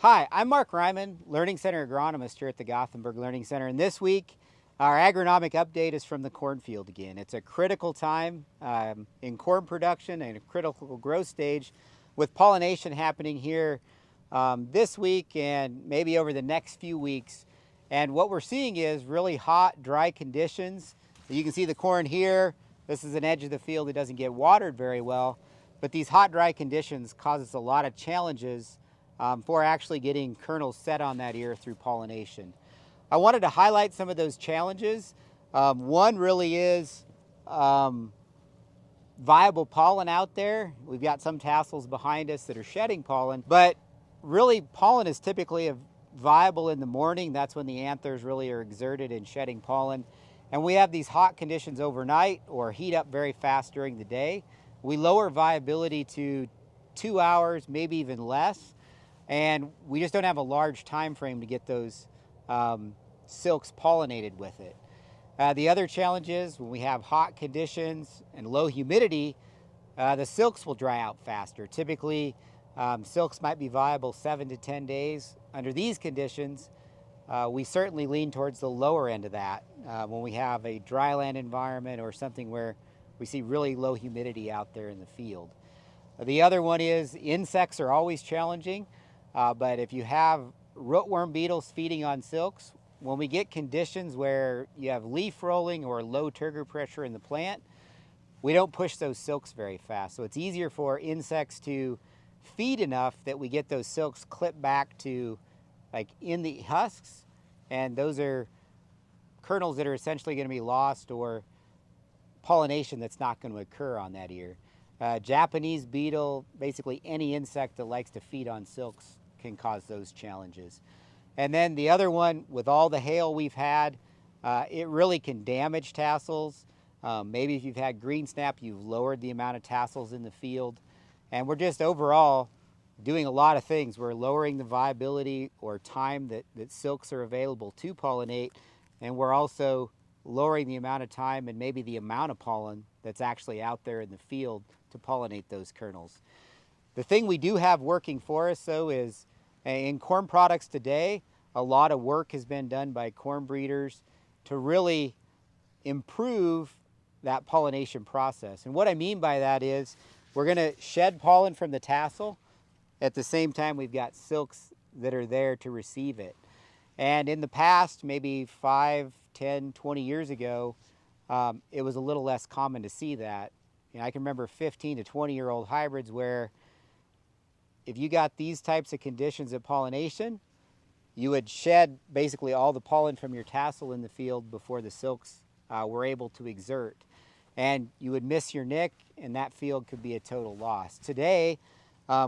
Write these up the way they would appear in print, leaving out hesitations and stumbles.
Hi, I'm Mark Ryman, Learning Center agronomist here at the Gothenburg Learning Center. And this week, our agronomic update is from the cornfield again. It's a critical time in corn production and a critical growth stage with pollination happening here this week and maybe over the next few weeks. And what we're seeing is really hot, dry conditions. You can see the corn here. This is an edge of the field that doesn't get watered very well. But these hot, dry conditions causes a lot of challenges for actually getting kernels set on that ear through pollination. I wanted to highlight some of those challenges. One really is viable pollen out there. We've got some tassels behind us that are shedding pollen, but really pollen is typically viable in the morning. That's when the anthers really are exerted in shedding pollen. And we have these hot conditions overnight or heat up very fast during the day. We lower viability to 2 hours, maybe even less. And we just don't have a large time frame to get those silks pollinated with it. The other challenge is when we have hot conditions and low humidity, the silks will dry out faster. Typically, silks might be viable 7 to 10 days. Under these conditions, we certainly lean towards the lower end of that when we have a dryland environment or something where we see really low humidity out there in the field. The other one is insects are always challenging. But if you have rootworm beetles feeding on silks, when we get conditions where you have leaf rolling or low turgor pressure in the plant, we don't push those silks very fast. So it's easier for insects to feed enough that we get those silks clipped back to like in the husks, and those are kernels that are essentially going to be lost or pollination that's not going to occur on that ear. Japanese beetle, basically any insect that likes to feed on silks can cause those challenges. And then the other one, with all the hail we've had, it really can damage tassels. Maybe if you've had green snap, you've lowered the amount of tassels in the field. And we're just overall doing a lot of things. We're lowering the viability or time that silks are available to pollinate. And we're also lowering the amount of time and maybe the amount of pollen that's actually out there in the field to pollinate those kernels. The thing we do have working for us though is in corn products today, a lot of work has been done by corn breeders to really improve that pollination process. And what I mean by that is we're going to shed pollen from the tassel. At the same time, we've got silks that are there to receive it. And in the past, maybe 5, 10, 20 years ago, it was a little less common to see that. You know, I can remember 15 to 20-year-old hybrids where if you got these types of conditions of pollination, you would shed basically all the pollen from your tassel in the field before the silks were able to exert. And you would miss your nick, and that field could be a total loss. Today,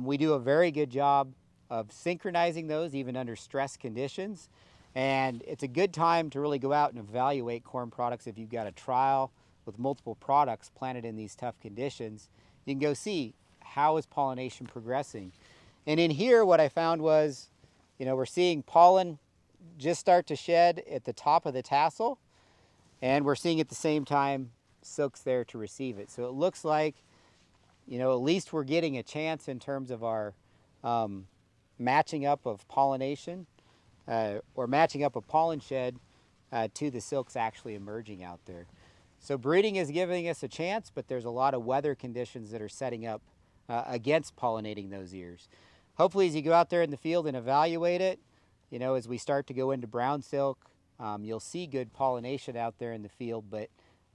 we do a very good job of synchronizing those even under stress conditions. And it's a good time to really go out and evaluate corn products if you've got a trial with multiple products planted in these tough conditions. You can go see how is pollination progressing. And in here, what I found was, we're seeing pollen just start to shed at the top of the tassel, and we're seeing at the same time silks there to receive it. So it looks like, at least we're getting a chance in terms of our matching up of pollination or matching up a pollen shed to the silks actually emerging out there. So breeding is giving us a chance, but there's a lot of weather conditions that are setting up against pollinating those ears. Hopefully as you go out there in the field and evaluate it, as we start to go into brown silk, you'll see good pollination out there in the field, but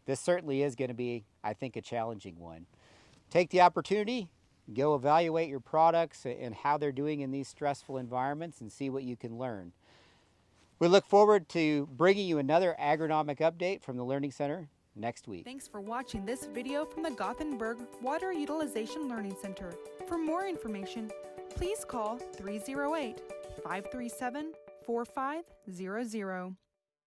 this certainly is going to be, I think, a challenging one. Take the opportunity, go evaluate your products and how they're doing in these stressful environments and see what you can learn. We look forward to bringing you another agronomic update from the Learning Center next week. Thanks for watching this video from the Gothenburg Water Utilization Learning Center. For more information, please call 308-537-4500.